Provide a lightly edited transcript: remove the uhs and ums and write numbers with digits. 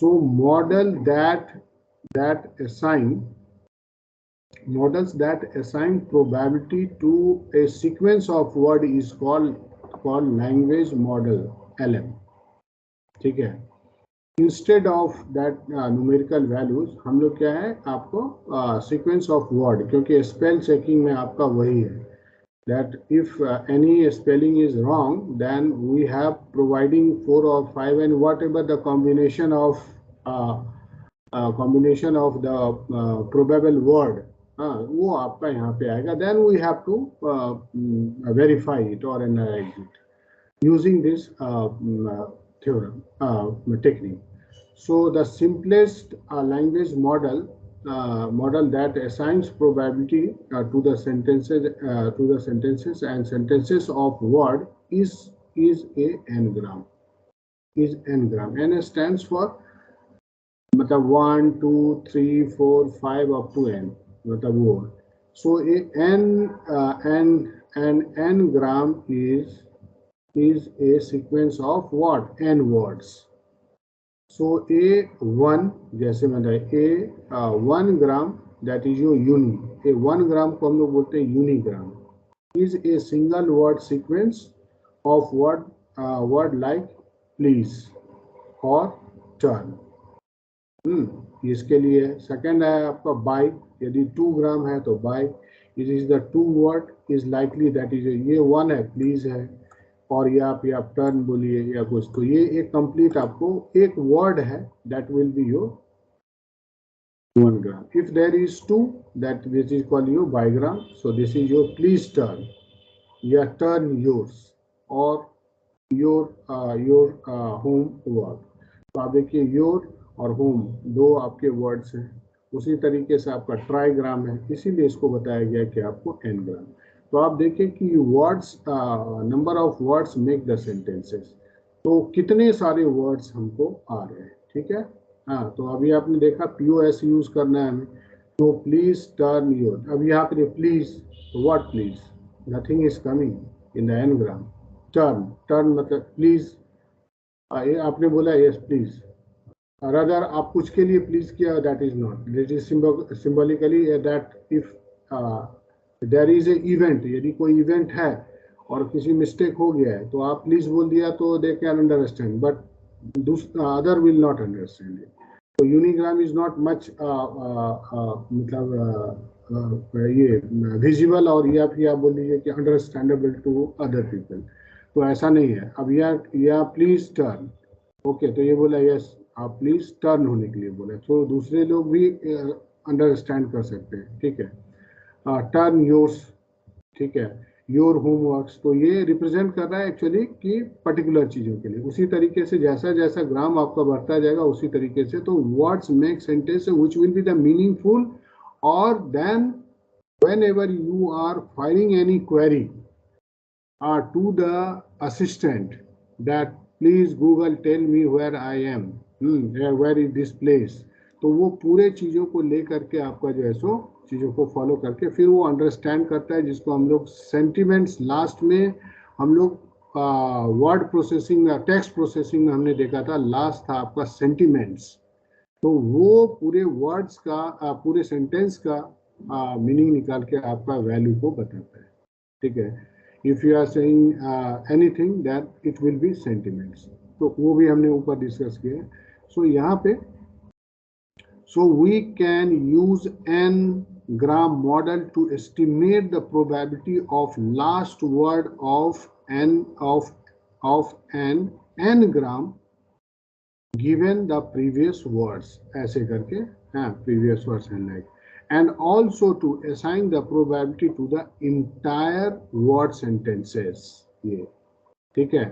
So models that assign probability to a sequence of word is called language model, LM. ठीक है. Instead of that numerical values, हम लोग क्या है आपको sequence of word, क्योंकि spell checking में आपका वही है that if any spelling is wrong, then we have providing 4 or 5 and whatever the combination of the probable word, वो आपका यहाँ पे आएगा. Then we have to verify it or analyze it using this theorem technique. So the simplest language model that assigns probability to the sentences and sentences of word is a n-gram. N stands for मतलब 1 2 3 4 5 up to n, मतलब वो. So n-gram is a sequence of what? N words. So A1 जैसे मतलब A1 gram, that is your uni. A1 gram को हम लोग बोलते हैं unigram. Is a single word sequence of word like please or turn. इसके लिए second है आपका बाय. यदि 2 ग्राम है तो by. It is the 2 word is likely, that is ये 1 है, प्लीज है, और या फिर आप टर्न बोलिए या कुछ. तो ये एक कंप्लीट आपको एक वर्ड है, that will be your 1 gram. If there is 2, that this is called your bigram. So this is your please turn या टर्न योर्स और योर होम वर्क. तो आप देखिए योर और होम दो आपके वर्ड्स हैं. उसी तरीके से आपका ट्राईग्राम है, इसीलिए इसको बताया गया कि आपको n ग्राम. तो आप देखें कि words, number of words make the sentences. तो कितने सारे वर्ड्स हमको आ रहे हैं. ठीक है. हाँ, तो अभी आपने देखा POS यूज करना है हमें. तो प्लीज टर्न योर. अब यहाँ पे please, what please, nothing is coming in the n gram. Turn मतलब प्लीज, आपने बोला यस प्लीज, और अगर आप कुछ के लिए प्लीज किया, that is not. This is symbolically that if there is a event, यदि कोई इवेंट है और किसी मिस्टेक हो गया है तो आप प्लीज बोल दिया तो they can understand, but other will not understand it. तो यूनिग्राम इज नॉट मच मतलब ये विजिबल, और या फिर आप बोल दीजिए कि अंडरस्टैंडेबल टू अदर पीपल. तो ऐसा नहीं है. अब या प्लीज टर्न, ओके, तो ये बोला यस, आप प्लीज टर्न होने के लिए बोले, तो दूसरे लोग भी अंडरस्टैंड कर सकते हैं. ठीक है. टर्न योर्स, ठीक है, योर होमवर्क्स. तो ये रिप्रेजेंट कर रहा है एक्चुअली कि पर्टिकुलर चीज़ों के लिए. उसी तरीके से जैसा जैसा ग्राम आपका बढ़ता जाएगा उसी तरीके से. तो words make sentence which will be the meaningful, और then whenever you are firing any query to the assistant that please Google tell me where I am, where is this place. तो वो पूरे चीज़ों को लेकर के आपका जो है सो चीज़ों को फॉलो करके फिर वो अंडरस्टैंड करता है, जिसको हम लोग सेंटिमेंट्स. लास्ट में हम लोग वर्ड प्रोसेसिंग, टेक्स्ट प्रोसेसिंग में हमने देखा था, लास्ट था आपका सेंटिमेंट्स. तो वो पूरे वर्ड्स का, पूरे सेंटेंस का मीनिंग निकाल के आपका वैल्यू को बताता है. ठीक है. If you are saying anything that it will be sentiments. तो वो भी हमने ऊपर डिस्कस किया है. सो यहाँ पे so we can use n-gram model to estimate the probability of last word of an n-gram given the previous words. ऐसे करके, हाँ, previous words and like, and also to assign the probability to the entire word sentences. ये ठीक है.